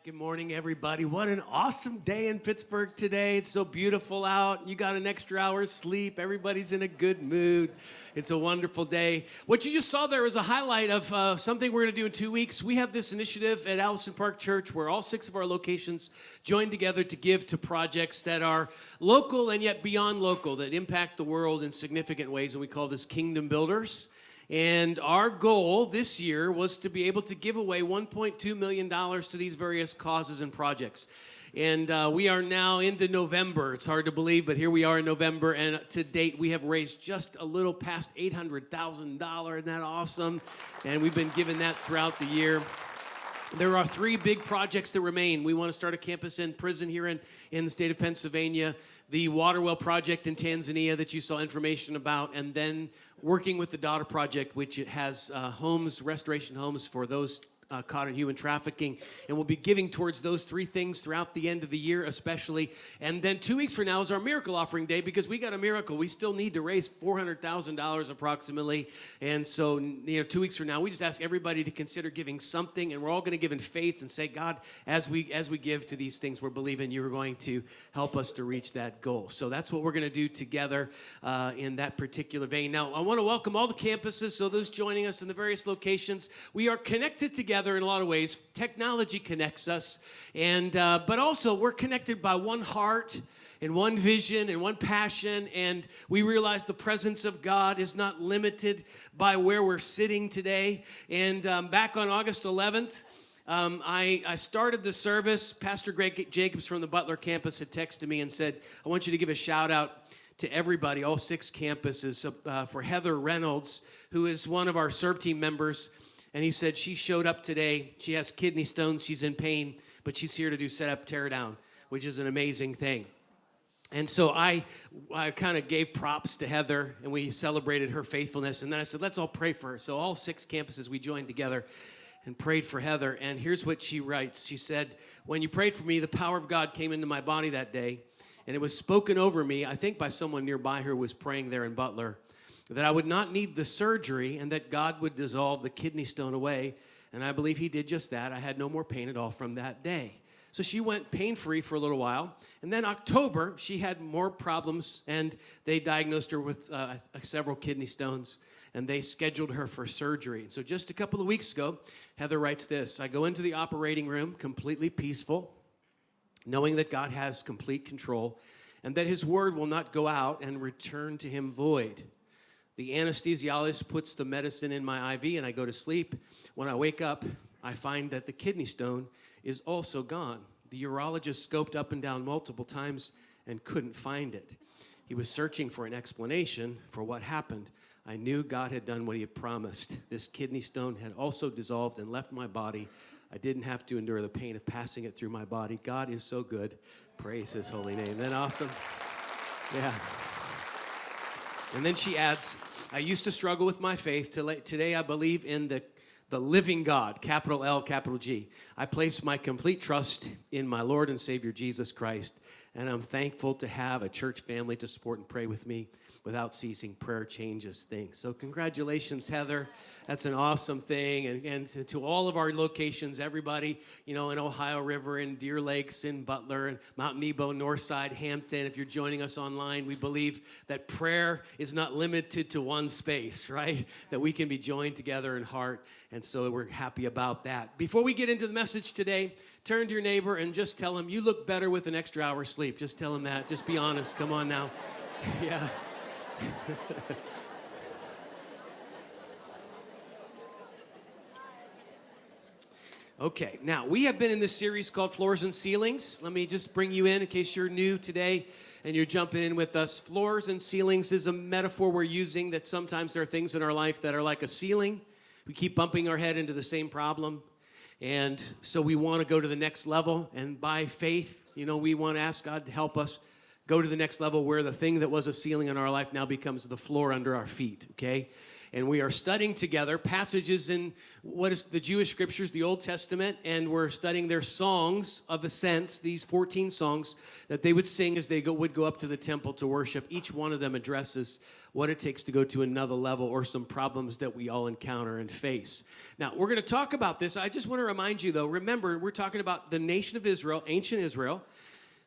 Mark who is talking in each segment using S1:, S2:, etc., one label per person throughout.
S1: Good morning, everybody. What an awesome day in Pittsburgh today. It's so beautiful out. You got an extra hour's sleep. Everybody's in a good mood. It's a wonderful day. What you just saw there was a highlight of something we're going to do in 2 weeks. We have this initiative at Allison Park Church where all 6 of our locations join together to give to projects that are local and yet beyond local, that impact the world in significant ways, and we call this Kingdom Builders. And our goal this year was to be able to give away $1.2 million to these various causes and projects. And we are now into November. It's hard to believe, but here we are in November. And to date, we have raised just a little past $800,000. Isn't that awesome? And we've been giving that throughout the year. There are 3 big projects that remain. We want to start a campus in prison here in the state of Pennsylvania, the water well project in Tanzania that you saw information about, and then working with the Daughter Project, which it has homes, restoration homes for those caught in human trafficking. And we'll be giving towards those 3 things throughout the end of the year especially. And then 2 weeks from now is our miracle offering day because we got a miracle. We still need to raise $400,000 approximately. And so, 2 weeks from now, we just ask everybody to consider giving something. And we're all going to give in faith and say, God, as we give to these things, we're believing you're going to help us to reach that goal. So that's what we're going to do together in that particular vein. Now, I want to welcome all the campuses, so those joining us in the various locations. We are connected together in a lot of ways. Technology connects us, and but also we're connected by one heart and one vision and one passion, and we realize the presence of God is not limited by where we're sitting today. And back on August 11th, I started the service. Pastor Greg Jacobs from the Butler campus had texted me and said, I want you to give a shout out to everybody, all 6 campuses, for Heather Reynolds, who is one of our serve team members. And he said she showed up today. She has kidney stones. She's in pain, but she's here to do set up, tear down, which is an amazing thing. And so I kind of gave props to Heather, and we celebrated her faithfulness. And then I said, let's all pray for her. So all 6 campuses, we joined together and prayed for Heather. And here's what she writes. She said, when you prayed for me, the power of God came into my body that day, and it was spoken over me, I think by someone nearby who was praying there in Butler, that I would not need the surgery and that God would dissolve the kidney stone away. And I believe he did just that. I had no more pain at all from that day. So she went pain-free for a little while. And then October, she had more problems, and they diagnosed her with several kidney stones, and they scheduled her for surgery. So just a couple of weeks ago, Heather writes this, I go into the operating room completely peaceful, knowing that God has complete control, and that his word will not go out and return to him void. The anesthesiologist puts the medicine in my IV, and I go to sleep. When I wake up, I find that the kidney stone is also gone. The urologist scoped up and down multiple times and couldn't find it. He was searching for an explanation for what happened. I knew God had done what he had promised. This kidney stone had also dissolved and left my body. I didn't have to endure the pain of passing it through my body. God is so good. Praise his holy name. Isn't that awesome? Yeah. And then she adds, I used to struggle with my faith. Today I believe in the living God, capital L, capital G. I place my complete trust in my Lord and Savior, Jesus Christ. And I'm thankful to have a church family to support and pray with me. Without ceasing, prayer changes things. So congratulations, Heather. That's an awesome thing. And to all of our locations, everybody, in Ohio River, in Deer Lakes, in Butler, and Mount Nebo, Northside, Hampton, if you're joining us online, we believe that prayer is not limited to one space, right? That we can be joined together in heart. And so we're happy about that. Before we get into the message today, turn to your neighbor and just tell him, you look better with an extra hour's sleep. Just tell him that. Just be honest. Come on now. Yeah. Okay, now we have been in this series called Floors and Ceilings. Let me just bring you in case you're new today and you're jumping in with us. Floors and ceilings is a metaphor we're using that sometimes there are things in our life that are like a ceiling. We keep bumping our head into the same problem. And so we want to go to the next level. And by faith, we want to ask God to help us go to the next level where the thing that was a ceiling in our life now becomes the floor under our feet, okay? And we are studying together passages in what is the Jewish scriptures, the Old Testament, and we're studying their songs of ascents, these 14 songs that they would sing as they would go up to the temple to worship. Each one of them addresses what it takes to go to another level or some problems that we all encounter and face. Now, we're going to talk about this. I just want to remind you, though, remember, we're talking about the nation of Israel, ancient Israel,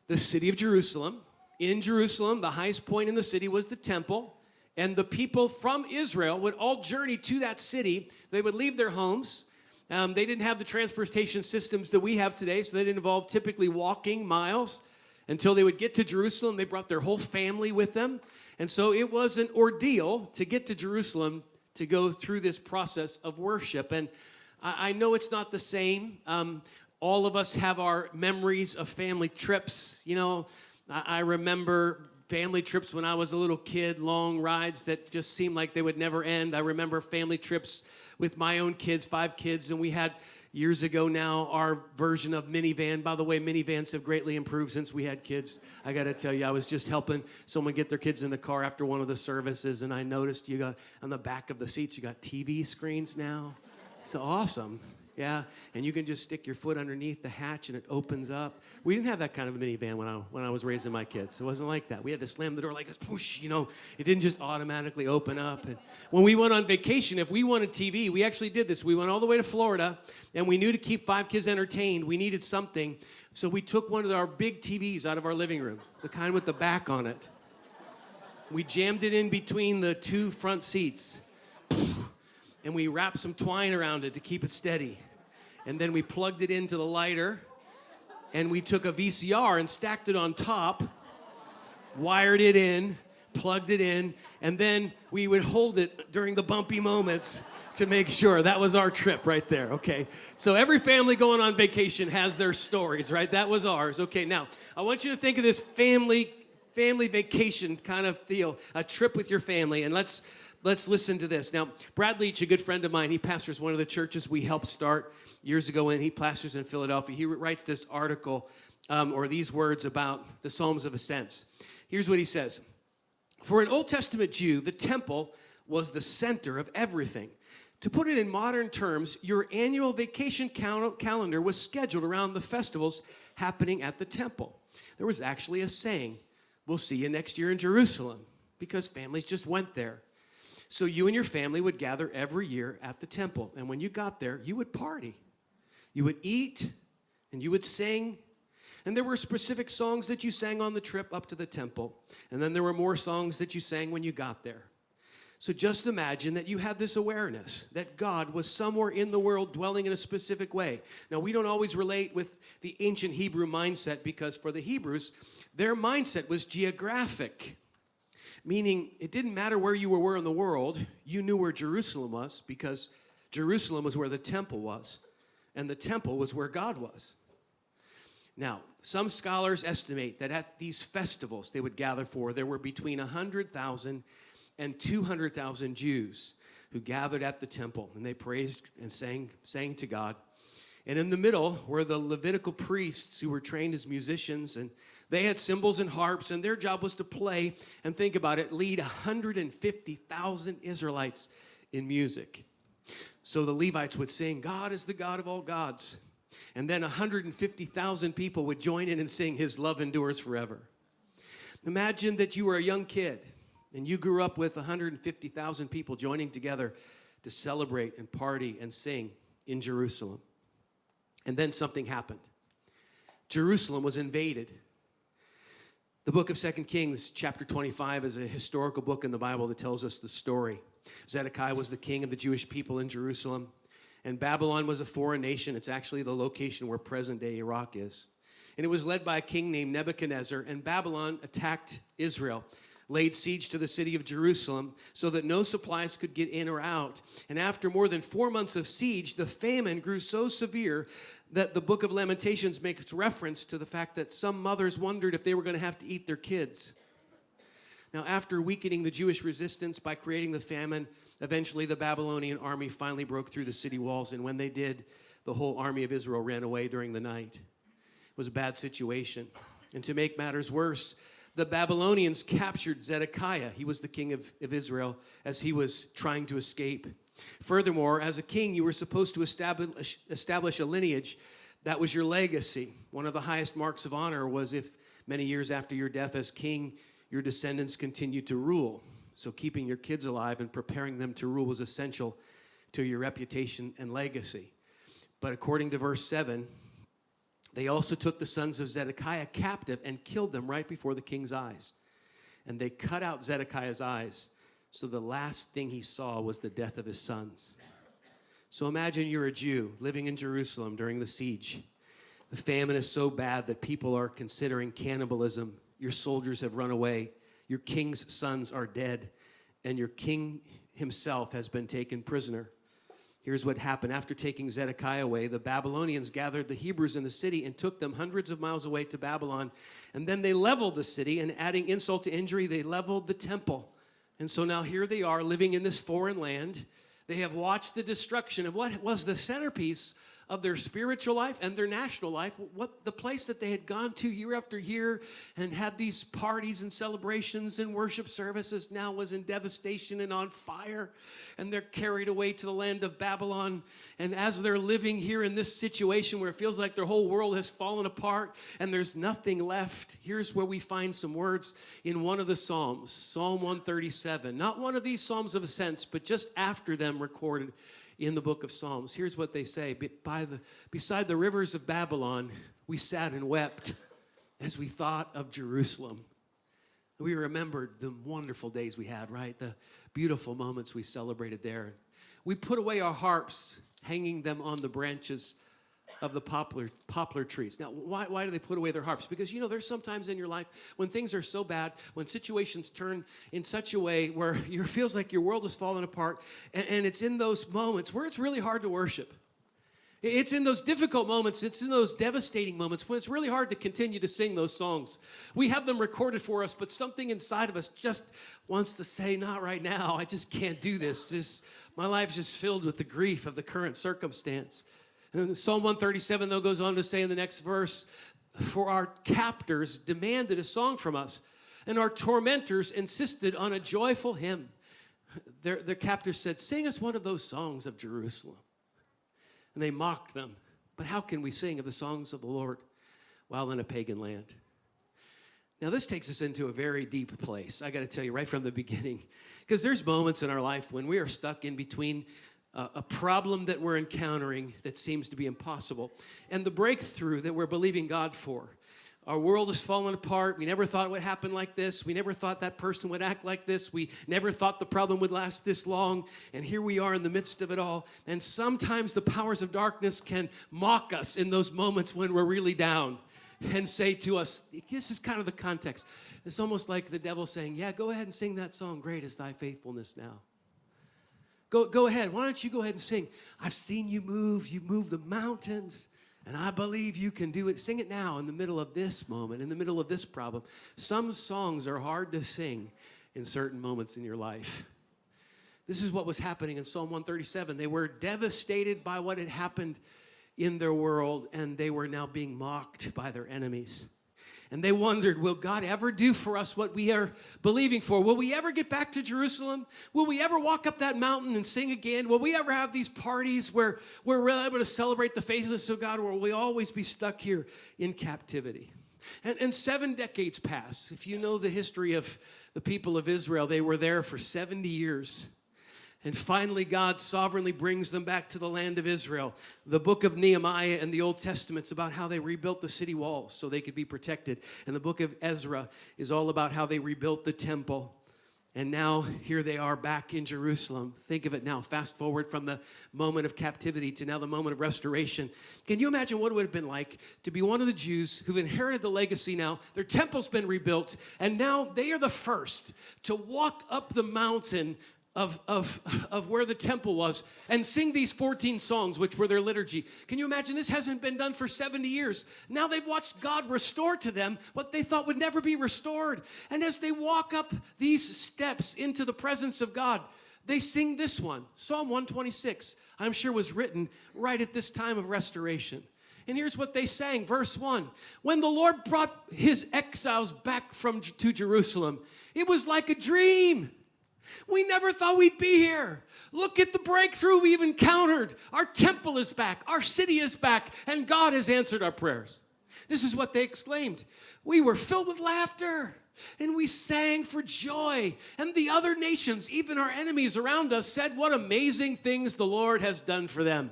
S1: the city of Jerusalem. In Jerusalem, the highest point in the city was the temple, and the people from Israel would all journey to that city. They would leave their homes. They didn't have the transportation systems that we have today, so they didn't involve typically walking miles until they would get to Jerusalem. They brought their whole family with them. And so it was an ordeal to get to Jerusalem to go through this process of worship. And I know it's not the same. All of us have our memories of family trips. You know, I remember family trips when I was a little kid, long rides that just seemed like they would never end. I remember family trips with my own kids, 5 kids, and we had years ago now our version of minivan. By the way, minivans have greatly improved since we had kids. I got to tell you, I was just helping someone get their kids in the car after one of the services, and I noticed you got on the back of the seats, you got TV screens now. It's awesome. Yeah, and you can just stick your foot underneath the hatch and it opens up. We didn't have that kind of a minivan when I was raising my kids. It wasn't like that. We had to slam the door like a push, you know. It didn't just automatically open up. And when we went on vacation, if we wanted TV, we actually did this. We went all the way to Florida, and we knew to keep 5 kids entertained, we needed something. So we took one of our big TVs out of our living room, the kind with the back on it. We jammed it in between the 2 front seats. And we wrapped some twine around it to keep it steady. And then we plugged it into the lighter, and we took a VCR and stacked it on top, wired it in, plugged it in, and then we would hold it during the bumpy moments to make sure. That was our trip right there, okay? So every family going on vacation has their stories, right? That was ours. Okay, now, I want you to think of this family vacation kind of deal, a trip with your family, and let's listen to this. Now, Brad Leach, a good friend of mine, he pastors one of the churches we helped start years ago, and he pastors in Philadelphia. He writes this article or these words about the Psalms of Ascents. Here's what he says. For an Old Testament Jew, the temple was the center of everything. To put it in modern terms, your annual vacation calendar was scheduled around the festivals happening at the temple. There was actually a saying, we'll see you next year in Jerusalem, because families just went there. So you and your family would gather every year at the temple. And when you got there, you would party. You would eat, and you would sing. And there were specific songs that you sang on the trip up to the temple. And then there were more songs that you sang when you got there. So just imagine that you had this awareness that God was somewhere in the world dwelling in a specific way. Now, we don't always relate with the ancient Hebrew mindset, because for the Hebrews, their mindset was geographic. Meaning, it didn't matter where you were in the world, you knew where Jerusalem was, because Jerusalem was where the temple was, and the temple was where God was. Now, some scholars estimate that at these festivals they would gather for, there were between 100,000 and 200,000 Jews who gathered at the temple, and they praised and sang to God. And in the middle were the Levitical priests who were trained as musicians, and they had cymbals and harps, and their job was to play, and think about it, lead 150,000 Israelites in music. So the Levites would sing, God is the God of all gods. And then 150,000 people would join in and sing, His love endures forever. Imagine that you were a young kid, and you grew up with 150,000 people joining together to celebrate and party and sing in Jerusalem. And then something happened. Jerusalem was invaded. The book of 2 Kings, chapter 25, is a historical book in the Bible that tells us the story. Zedekiah was the king of the Jewish people in Jerusalem, and Babylon was a foreign nation. It's actually the location where present-day Iraq is. And it was led by a king named Nebuchadnezzar, and Babylon attacked Israel, laid siege to the city of Jerusalem so that no supplies could get in or out. And after more than 4 months of siege, the famine grew so severe that the book of Lamentations makes reference to the fact that some mothers wondered if they were going to have to eat their kids. Now, after weakening the Jewish resistance by creating the famine, eventually the Babylonian army finally broke through the city walls, and when they did, the whole army of Israel ran away during the night. It was a bad situation. And to make matters worse, the Babylonians captured Zedekiah. He was the king of Israel as he was trying to escape. Furthermore, as a king, you were supposed to establish a lineage. That was your legacy. One of the highest marks of honor was if many years after your death as king, your descendants continued to rule. So keeping your kids alive and preparing them to rule was essential to your reputation and legacy. But according to verse 7, they also took the sons of Zedekiah captive and killed them right before the king's eyes. And they cut out Zedekiah's eyes, so the last thing he saw was the death of his sons. So imagine you're a Jew living in Jerusalem during the siege. The famine is so bad that people are considering cannibalism. Your soldiers have run away. Your king's sons are dead, and your king himself has been taken prisoner. Here's what happened. After taking Zedekiah away, the Babylonians gathered the Hebrews in the city and took them hundreds of miles away to Babylon. And then they leveled the city, and adding insult to injury, they leveled the temple. And so now here they are living in this foreign land. They have watched the destruction of what was the centerpiece of their spiritual life and their national life, what the place that they had gone to year after year and had these parties and celebrations and worship services now was in devastation and on fire, and they're carried away to the land of Babylon. And as they're living here in this situation where it feels like their whole world has fallen apart and there's nothing left, here's where we find some words in one of the Psalms, Psalm 137. Not one of these Psalms of Ascents, but just after them recorded in the book of Psalms. Here's what they say. Beside the rivers of Babylon, we sat and wept as we thought of Jerusalem. We remembered the wonderful days we had, right? The beautiful moments we celebrated there. We put away our harps, hanging them on the branches of the poplar trees. Now, why do they put away their harps? Because, there's sometimes in your life when things are so bad, when situations turn in such a way where it feels like your world is falling apart, and it's in those moments where it's really hard to worship. It's in those difficult moments, it's in those devastating moments when it's really hard to continue to sing those songs. We have them recorded for us, but something inside of us just wants to say, not right now. I just can't do this. My life's just filled with the grief of the current circumstance. And Psalm 137, though, goes on to say in the next verse, for our captors demanded a song from us, and our tormentors insisted on a joyful hymn. Their captors said, sing us one of those songs of Jerusalem. And they mocked them. But how can we sing of the songs of the Lord while in a pagan land? Now, this takes us into a very deep place, I got to tell you right from the beginning, because there's moments in our life when we are stuck in between a problem that we're encountering that seems to be impossible and the breakthrough that we're believing God for. Our world is falling apart. We never thought it would happen like this. We never thought that person would act like this. We never thought the problem would last this long. And here we are in the midst of it all. And sometimes the powers of darkness can mock us in those moments when we're really down and say to us, this is kind of the context. It's almost like the devil saying, yeah, go ahead and sing that song, Great is Thy Faithfulness Now. Go ahead. Why don't you go ahead and sing? I've seen you move. You move the mountains, and I believe you can do it. Sing it now in the middle of this moment, in the middle of this problem. Some songs are hard to sing in certain moments in your life. This is what was happening in Psalm 137. They were devastated by what had happened in their world, and they were now being mocked by their enemies. And they wondered, will God ever do for us what we are believing for? Will we ever get back to Jerusalem? Will we ever walk up that mountain and sing again? Will we ever have these parties where we're able to celebrate the faithfulness of God, or will we always be stuck here in captivity? And 7 decades pass. If you know the history of the people of Israel, they were there for 70 years. And finally, God sovereignly brings them back to the land of Israel. The book of Nehemiah in the Old Testament's about how they rebuilt the city walls so they could be protected. And the book of Ezra is all about how they rebuilt the temple. And now here they are back in Jerusalem. Think of it now. Fast forward from the moment of captivity to now the moment of restoration. Can you imagine what it would have been like to be one of the Jews who've inherited the legacy now? Their temple's been rebuilt, and now they are the first to walk up the mountain of where the temple was and sing these 14 songs, which were their liturgy. Can you imagine? This hasn't been done for 70 years. Now they've watched God restore to them what they thought would never be restored. And as they walk up these steps into the presence of God, they sing this one. Psalm 126, I'm sure was written right at this time of restoration. And here's what they sang, verse 1. When the Lord brought his exiles back to Jerusalem, it was like a dream. We never thought we'd be here. Look at the breakthrough we've encountered. Our temple is back. Our city is back. And God has answered our prayers. This is what they exclaimed. We were filled with laughter, and we sang for joy. And the other nations, even our enemies around us, said what amazing things the Lord has done for them.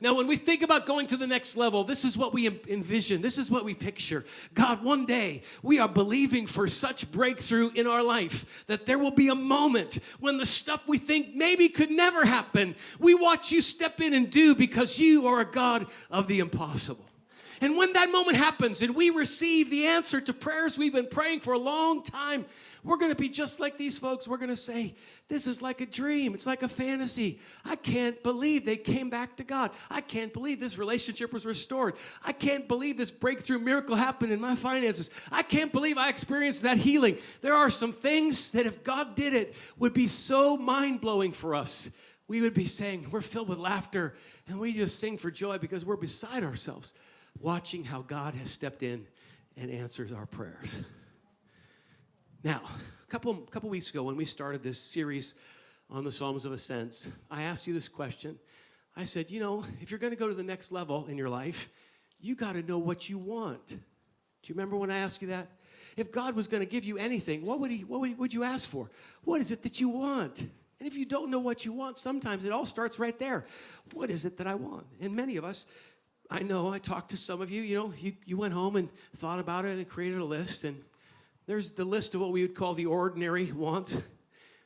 S1: Now, when we think about going to the next level, this is what we envision. This is what we picture. God, one day, we are believing for such breakthrough in our life that there will be a moment when the stuff we think maybe could never happen, we watch you step in and do because you are a God of the impossible. And when that moment happens and we receive the answer to prayers we've been praying for a long time, we're going to be just like these folks. We're going to say, this is like a dream. It's like a fantasy. I can't believe they came back to God. I can't believe this relationship was restored. I can't believe this breakthrough miracle happened in my finances. I can't believe I experienced that healing. There are some things that if God did it would be so mind-blowing for us. We would be saying, we're filled with laughter, and we just sing for joy because we're beside ourselves, watching how God has stepped in and answers our prayers. Now, a couple weeks ago when we started this series on the Psalms of Ascents, I asked you this question. I said, if you're going to go to the next level in your life, you got to know what you want. Do you remember when I asked you that? If God was going to give you anything, what would you ask for? What is it that you want? And if you don't know what you want, sometimes it all starts right there. What is it that I want? And many of us, I know, I talked to some of you, you went home and thought about it and created a list, and there's the list of what we would call the ordinary wants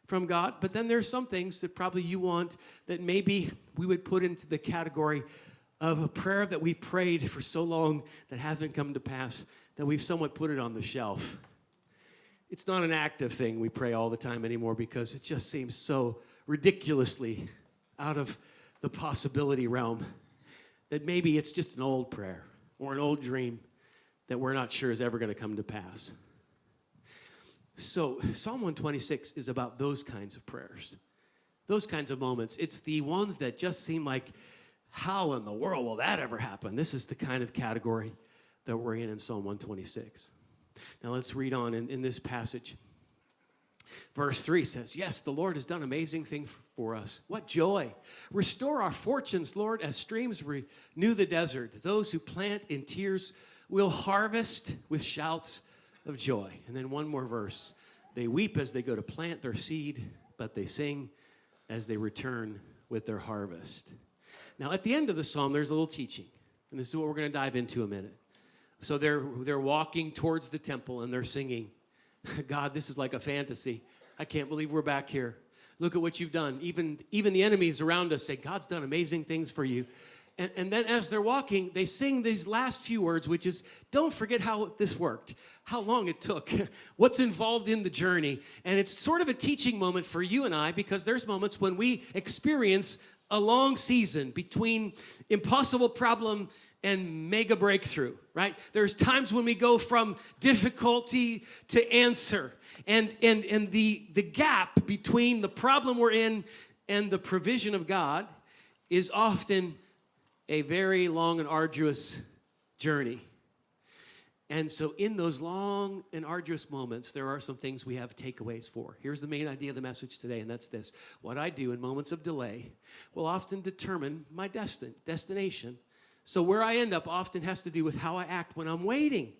S1: from God, but then there's some things that probably you want that maybe we would put into the category of a prayer that we've prayed for so long that hasn't come to pass, that we've somewhat put it on the shelf. It's not an active thing we pray all the time anymore because it just seems so ridiculously out of the possibility realm that maybe it's just an old prayer or an old dream that we're not sure is ever going to come to pass. So Psalm 126 is about those kinds of prayers, those kinds of moments. It's the ones that just seem like, how in the world will that ever happen? This is the kind of category that we're in Psalm 126. Now let's read on in this passage. Verse 3 says, yes, the Lord has done amazing things for us. What joy. Restore our fortunes, Lord, as streams renew the desert. Those who plant in tears will harvest with shouts of joy. And then one more verse. They weep as they go to plant their seed, but they sing as they return with their harvest. Now, at the end of the psalm, there's a little teaching. And this is what we're going to dive into a minute. So they're walking towards the temple and they're singing, God, this is like a fantasy. I can't believe we're back here. Look at what you've done. Even the enemies around us say, God's done amazing things for you. And then as they're walking, they sing these last few words, which is, don't forget how this worked, how long it took, what's involved in the journey. And it's sort of a teaching moment for you and I, because there's moments when we experience a long season between impossible problem and mega breakthrough, right? There's times when we go from difficulty to answer. And the gap between the problem we're in and the provision of God is often a very long and arduous journey. And so in those long and arduous moments, there are some things we have takeaways for. Here's the main idea of the message today, and that's this. What I do in moments of delay will often determine my destination. So where I end up often has to do with how I act when I'm waiting,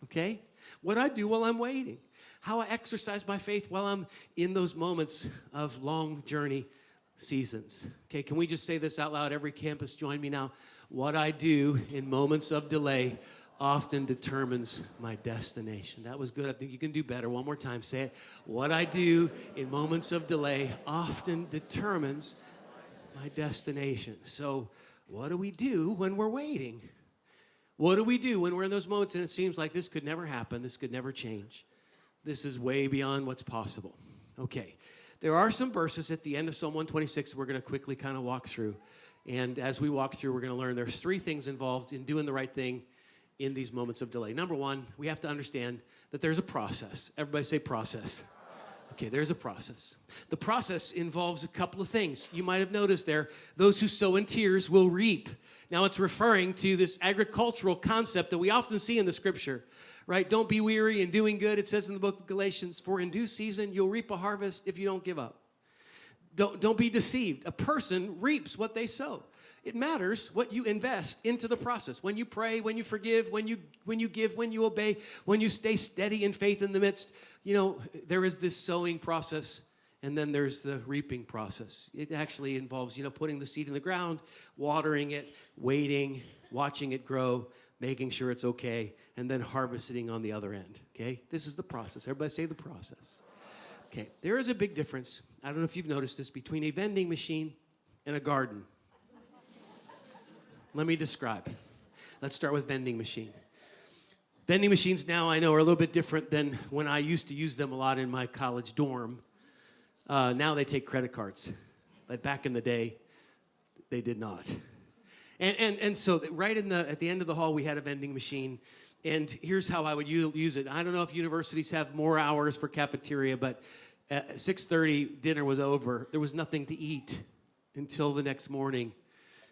S1: okay? What I do while I'm waiting. How I exercise my faith while I'm in those moments of long journey seasons. Okay, can we just say this out loud? Every campus, join me now. What I do in moments of delay often determines my destination. That was good. I think you can do better. One more time. Say it. What I do in moments of delay often determines my destination. So what do we do when we're waiting? What do we do when we're in those moments and it seems like this could never happen, this could never change? This is way beyond what's possible. Okay. There are some verses at the end of Psalm 126 we're going to quickly kind of walk through. And as we walk through, we're going to learn there's three things involved in doing the right thing in these moments of delay. Number one, we have to understand that there's a process. Everybody say process. Okay, there's a process. The process involves a couple of things. You might have noticed there, those who sow in tears will reap. Now, it's referring to this agricultural concept that we often see in the scripture, right? Don't be weary in doing good. It says in the book of Galatians, for in due season, you'll reap a harvest if you don't give up. Don't be deceived. A person reaps what they sow. It matters what you invest into the process. When you pray, when you forgive, when you give, when you obey, when you stay steady in faith in the midst, there is this sowing process, and then there's the reaping process. It actually involves, putting the seed in the ground, watering it, waiting, watching it grow, making sure it's okay, and then harvesting on the other end, okay? This is the process. Everybody say the process. Okay, there is a big difference, I don't know if you've noticed this, between a vending machine and a garden. Let me describe. Let's start with vending machine. Vending machines now, I know, are a little bit different than when I used to use them a lot in my college dorm. Now they take credit cards. But back in the day, they did not. And so right at the end of the hall, we had a vending machine. And here's how I would use it. I don't know if universities have more hours for cafeteria, but at 6:30, dinner was over. There was nothing to eat until the next morning.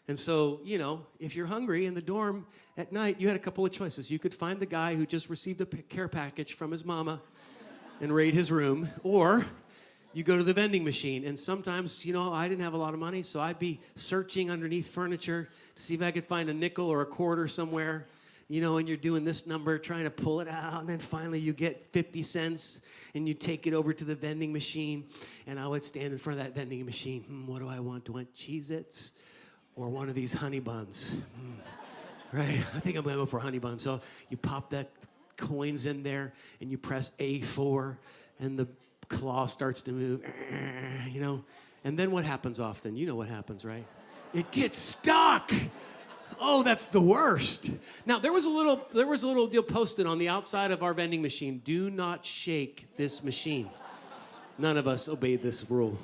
S1: And so, if you're hungry in the dorm at night, you had a couple of choices. You could find the guy who just received a care package from his mama and raid his room, or you go to the vending machine. And sometimes, I didn't have a lot of money, so I'd be searching underneath furniture to see if I could find a nickel or a quarter somewhere, and you're doing this number, trying to pull it out, and then finally you get 50 cents, and you take it over to the vending machine, and I would stand in front of that vending machine. What do I want? Do I want Cheez-Its? Or one of these honey buns, right? I think I'm gonna go for honey bun. So you pop that coins in there, and you press A4, and the claw starts to move, And then what happens often? You know what happens, right? It gets stuck. Oh, that's the worst. Now there was a little deal posted on the outside of our vending machine. Do not shake this machine. None of us obeyed this rule.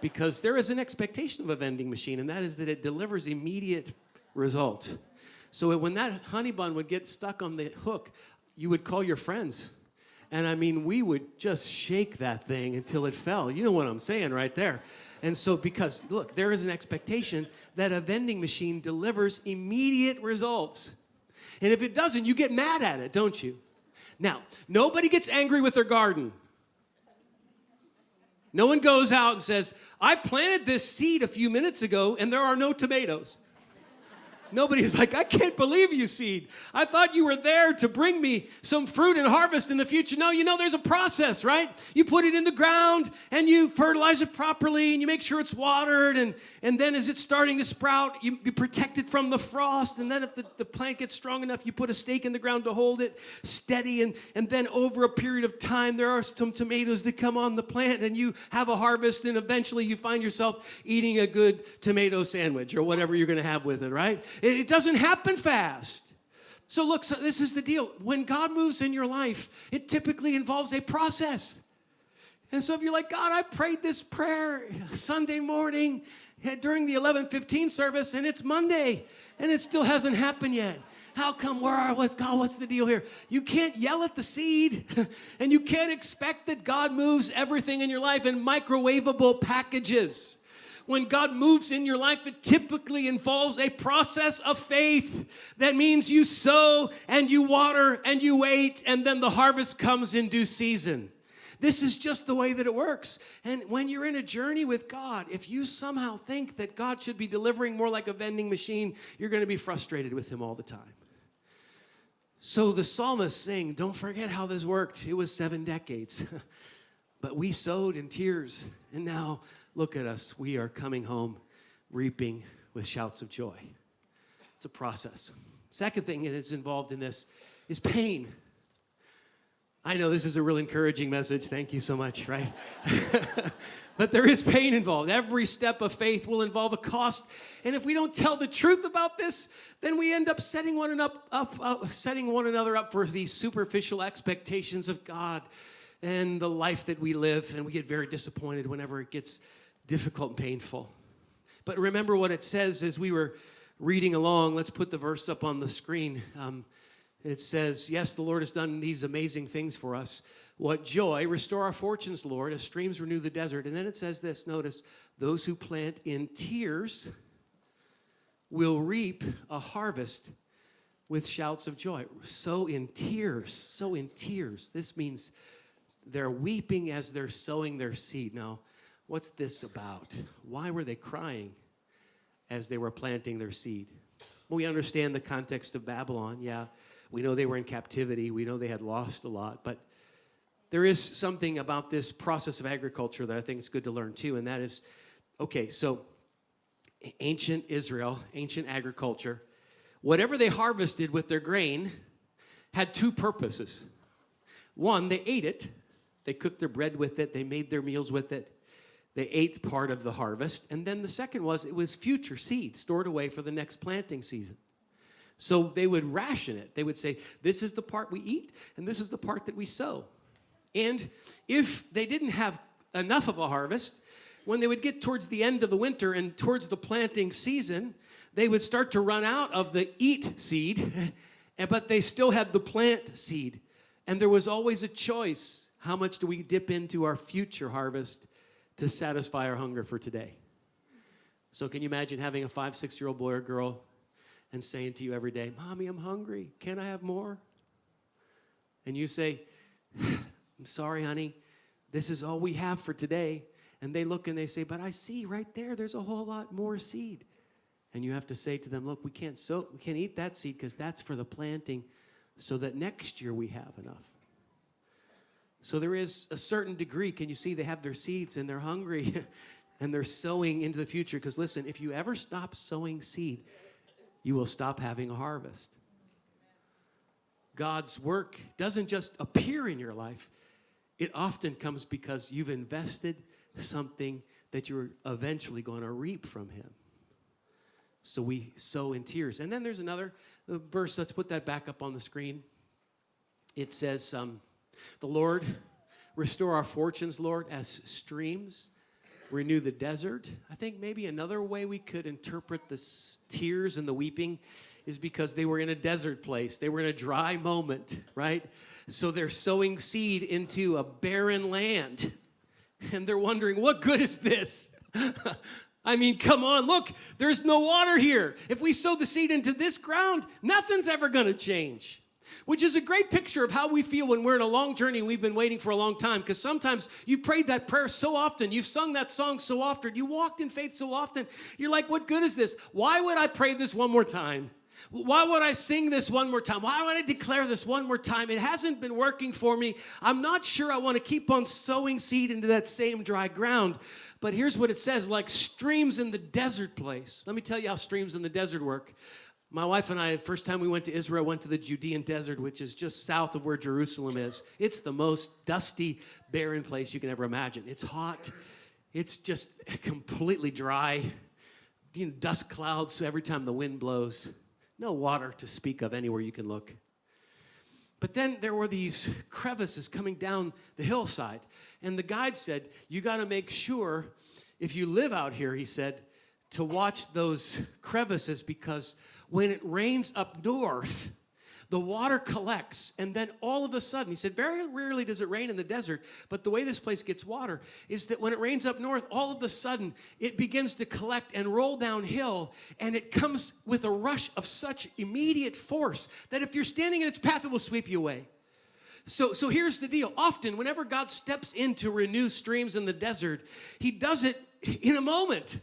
S1: Because there is an expectation of a vending machine, and that is that it delivers immediate results. So when that honey bun would get stuck on the hook, you would call your friends. And we would just shake that thing until it fell. You know what I'm saying right there. And so because, look, there is an expectation that a vending machine delivers immediate results. And if it doesn't, you get mad at it, don't you? Now, nobody gets angry with their garden. No one goes out and says, I planted this seed a few minutes ago and there are no tomatoes. Nobody's like, I can't believe you, seed. I thought you were there to bring me some fruit and harvest in the future. No, there's a process, right? You put it in the ground and you fertilize it properly and you make sure it's watered. And then as it's starting to sprout, you protect it from the frost. And then if the plant gets strong enough, you put a stake in the ground to hold it steady. And then over a period of time, there are some tomatoes that come on the plant and you have a harvest. And eventually you find yourself eating a good tomato sandwich or whatever you're going to have with it, right? It doesn't happen fast. So look, this is the deal. When God moves in your life, it typically involves a process. And so if you're like, God, I prayed this prayer Sunday morning during the 11:15 service, and it's Monday, and it still hasn't happened yet. How come? What's the deal here? You can't yell at the seed, and you can't expect that God moves everything in your life in microwavable packages. When God moves in your life, it typically involves a process of faith. That means you sow and you water and you wait, and then the harvest comes in due season. This is just the way that it works. And when you're in a journey with God, if you somehow think that God should be delivering more like a vending machine, you're going to be frustrated with him all the time. So the psalmist saying, don't forget how this worked. It was 7 decades. But we sowed in tears, and now look at us. We are coming home reaping with shouts of joy. It's a process. Second thing that's involved in this is pain. I know this is a real encouraging message. Thank you so much, right? But there is pain involved. Every step of faith will involve a cost. And if we don't tell the truth about this, then we end up setting one another up for these superficial expectations of God and the life that we live. And we get very disappointed whenever it gets difficult and painful. But remember what it says as we were reading along. Let's put the verse up on the screen. It says, yes, the Lord has done these amazing things for us, What joy. Restore our fortunes, Lord, as streams renew the desert. And then it says this, notice, those who plant in tears will reap a harvest with shouts of joy. Sow in tears, sow in tears. This means they're weeping as they're sowing their seed. Now, what's this about? Why were they crying as they were planting their seed? Well, we understand the context of Babylon. Yeah, we know they were in captivity. We know they had lost a lot. But there is something about this process of agriculture that I think is good to learn too, and that is, okay, so ancient Israel, ancient agriculture, whatever they harvested with their grain had two purposes. One, they ate it. They cooked their bread with it. They made their meals with it. They ate part of the harvest. And then the second was, it was future seed stored away for the next planting season. So they would ration it. They would say, this is the part we eat, and this is the part that we sow. And if they didn't have enough of a harvest, when they would get towards the end of the winter and towards the planting season, they would start to run out of the eat seed, but they still had the plant seed. And there was always a choice. How much do we dip into our future harvest to satisfy our hunger for today? So can you imagine having a 5, 6-year-old boy or girl and saying to you every day, Mommy, I'm hungry. Can I have more? And you say, I'm sorry, honey. This is all we have for today. And they look and they say, but I see right there, there's a whole lot more seed. And you have to say to them, look, we can't eat that seed because that's for the planting so that next year we have enough. So there is a certain degree, can you see they have their seeds and they're hungry and they're sowing into the future. Because listen, if you ever stop sowing seed, you will stop having a harvest. God's work doesn't just appear in your life. It often comes because you've invested something that you're eventually going to reap from him. So we sow in tears. And then there's another verse. Let's put that back up on the screen. It says, the Lord, restore our fortunes, Lord, as streams renew the desert. I think maybe another way we could interpret the tears and the weeping is because they were in a desert place. They were in a dry moment, right? So they're sowing seed into a barren land. And they're wondering, what good is this? I mean, come on, look, there's no water here. If we sow the seed into this ground, nothing's ever going to change. Which is a great picture of how we feel when we're in a long journey and we've been waiting for a long time. Because sometimes you've prayed that prayer so often, you've sung that song so often, you walked in faith so often, you're like, what good is this? Why would I pray this one more time? Why would I sing this one more time? Why would I declare this one more time? It hasn't been working for me. I'm not sure I want to keep on sowing seed into that same dry ground. But here's what it says, like streams in the desert place. Let me tell you how streams in the desert work. My wife and I, the first time we went to Israel, went to the Judean desert, which is just south of where Jerusalem is. It's the most dusty, barren place you can ever imagine. It's hot. It's just completely dry. Dust clouds every time the wind blows. No water to speak of anywhere you can look. But then there were these crevices coming down the hillside. And the guide said, you got to make sure, if you live out here, he said, to watch those crevices because when it rains up north, the water collects, and then all of a sudden, he said, very rarely does it rain in the desert, but the way this place gets water is that when it rains up north, all of a sudden, it begins to collect and roll downhill, and it comes with a rush of such immediate force that if you're standing in its path, it will sweep you away. So here's the deal. Often, whenever God steps in to renew streams in the desert, he does it in a moment.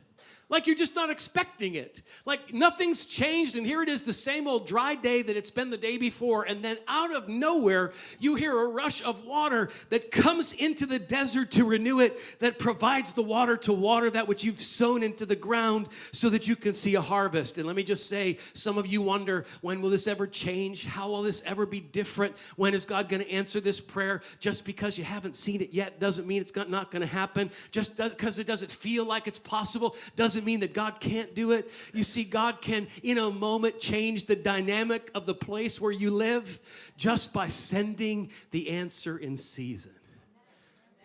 S1: Like you're just not expecting it. Like nothing's changed, and here it is, the same old dry day that it's been the day before, and then out of nowhere, you hear a rush of water that comes into the desert to renew it, that provides the water to water that which you've sown into the ground so that you can see a harvest. And let me just say, some of you wonder, when will this ever change? How will this ever be different? When is God going to answer this prayer? Just because you haven't seen it yet doesn't mean it's not going to happen. Just because it doesn't feel like it's possible doesn't mean that God can't do it. You see, God can, in a moment, change the dynamic of the place where you live just by sending the answer in season.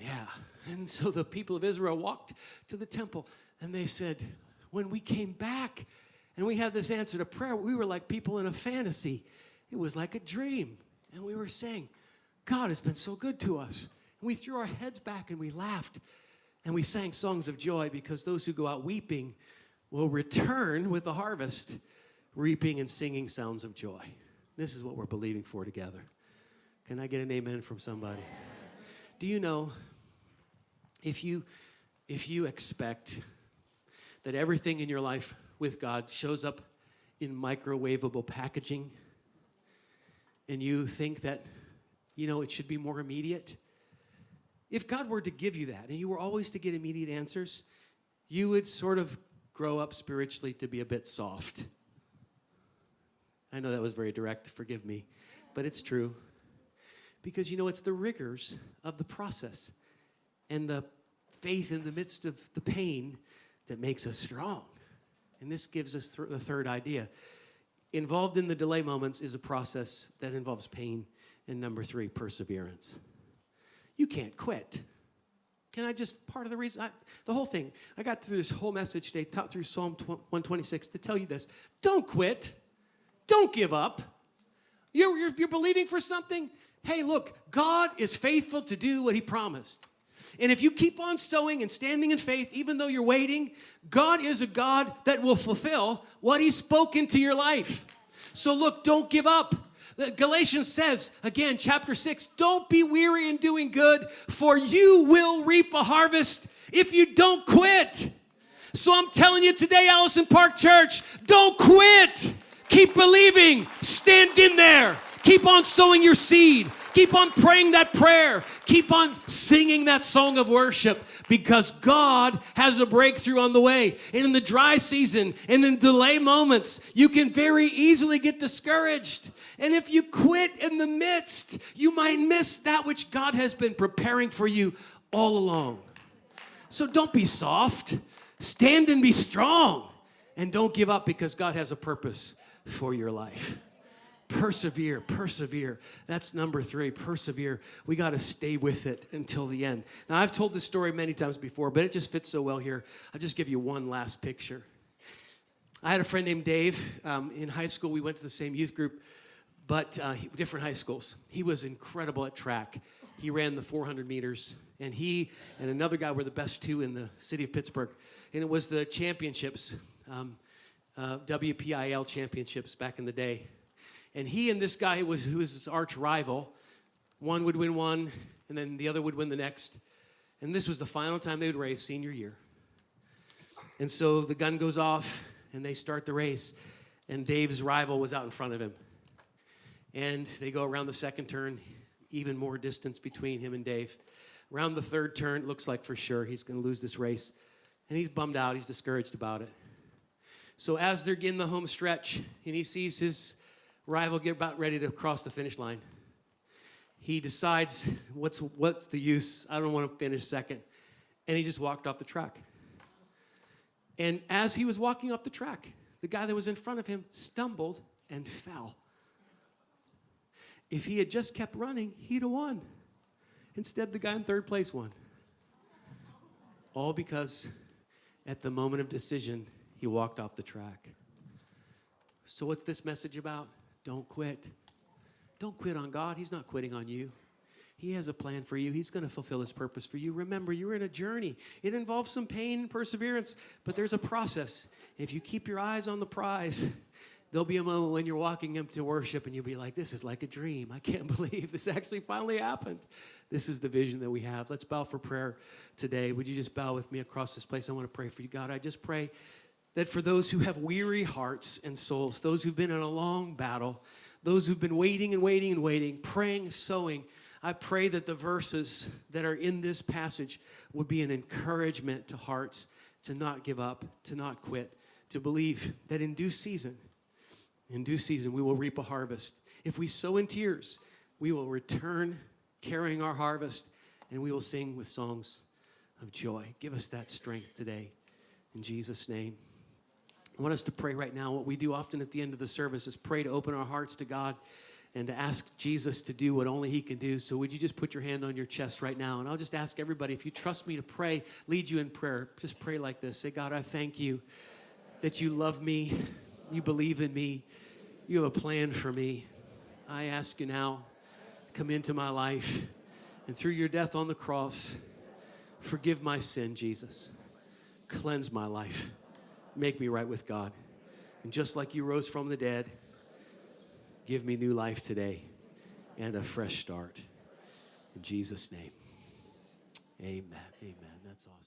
S1: Yeah. And so the people of Israel walked to the temple, and they said, when we came back and we had this answer to prayer, we were like people in a fantasy. It was like a dream. And we were saying, God has been so good to us. And we threw our heads back and we laughed and we sang songs of joy, because those who go out weeping will return with the harvest, reaping and singing sounds of joy. This is what we're believing for together. Can I get an amen from somebody? Do you know, if you expect that everything in your life with God shows up in microwavable packaging, and you think that, it should be more immediate, if God were to give you that, and you were always to get immediate answers, you would sort of grow up spiritually to be a bit soft. I know that was very direct, forgive me, but it's true. Because, it's the rigors of the process and the faith in the midst of the pain that makes us strong. And this gives us the third idea. Involved in the delay moments is a process that involves pain. And number 3, perseverance. You can't quit. Part of the reason, the whole thing, I got through this whole message today, taught through Psalm 126 to tell you this. Don't quit. Don't give up. You're believing for something? Hey, look, God is faithful to do what he promised. And if you keep on sowing and standing in faith, even though you're waiting, God is a God that will fulfill what he's spoken to your life. So look, don't give up. Galatians says, again, chapter 6, don't be weary in doing good, for you will reap a harvest if you don't quit. So I'm telling you today, Allison Park Church, don't quit. Keep believing. Stand in there. Keep on sowing your seed. Keep on praying that prayer. Keep on singing that song of worship, because God has a breakthrough on the way. And in the dry season and in delay moments, you can very easily get discouraged. And if you quit in the midst, you might miss that which God has been preparing for you all along. So don't be soft. Stand and be strong. And don't give up, because God has a purpose for your life. Persevere, persevere. That's number 3, persevere. We got to stay with it until the end. Now, I've told this story many times before, but it just fits so well here. I'll just give you one last picture. I had a friend named Dave. In high school, we went to the same youth group, but different high schools. He was incredible at track. He ran the 400 meters, and he and another guy were the best 2 in the city of Pittsburgh. And it was the championships, WPIL championships back in the day. And he and this guy who was his arch rival, one would win one, and then the other would win the next. And this was the final time they would race, senior year. And so the gun goes off, and they start the race. And Dave's rival was out in front of him. And they go around the second turn, even more distance between him and Dave. Around the third turn, it looks like for sure he's going to lose this race. And he's bummed out. He's discouraged about it. So as they're in the home stretch, and he sees his rival get about ready to cross the finish line, he decides, what's the use? I don't want to finish second. And he just walked off the track. And as he was walking off the track, the guy that was in front of him stumbled and fell. If he had just kept running, he'd have won. Instead, the guy in third place won. All because at the moment of decision, he walked off the track. So what's this message about? Don't quit. Don't quit on God. He's not quitting on you. He has a plan for you. He's going to fulfill his purpose for you. Remember, you're in a journey. It involves some pain and perseverance, but there's a process. If you keep your eyes on the prize, there'll be a moment when you're walking up to worship and you'll be like, this is like a dream. I can't believe this actually finally happened. This is the vision that we have. Let's bow for prayer today. Would you just bow with me across this place? I want to pray for you. God, I just pray that for those who have weary hearts and souls, those who've been in a long battle, those who've been waiting and waiting and waiting, praying, sowing, I pray that the verses that are in this passage would be an encouragement to hearts to not give up, to not quit, to believe that in due season, we will reap a harvest. If we sow in tears, we will return carrying our harvest, and we will sing with songs of joy. Give us that strength today. In Jesus' name. I want us to pray right now. What we do often at the end of the service is pray to open our hearts to God and to ask Jesus to do what only he can do. So would you just put your hand on your chest right now? And I'll just ask everybody, if you trust me to pray, lead you in prayer, just pray like this. Say, God, I thank you that you love me, you believe in me, you have a plan for me. I ask you now, come into my life. And through your death on the cross, forgive my sin, Jesus. Cleanse my life. Make me right with God. And just like you rose from the dead, give me new life today and a fresh start. In Jesus' name, amen. Amen. That's awesome.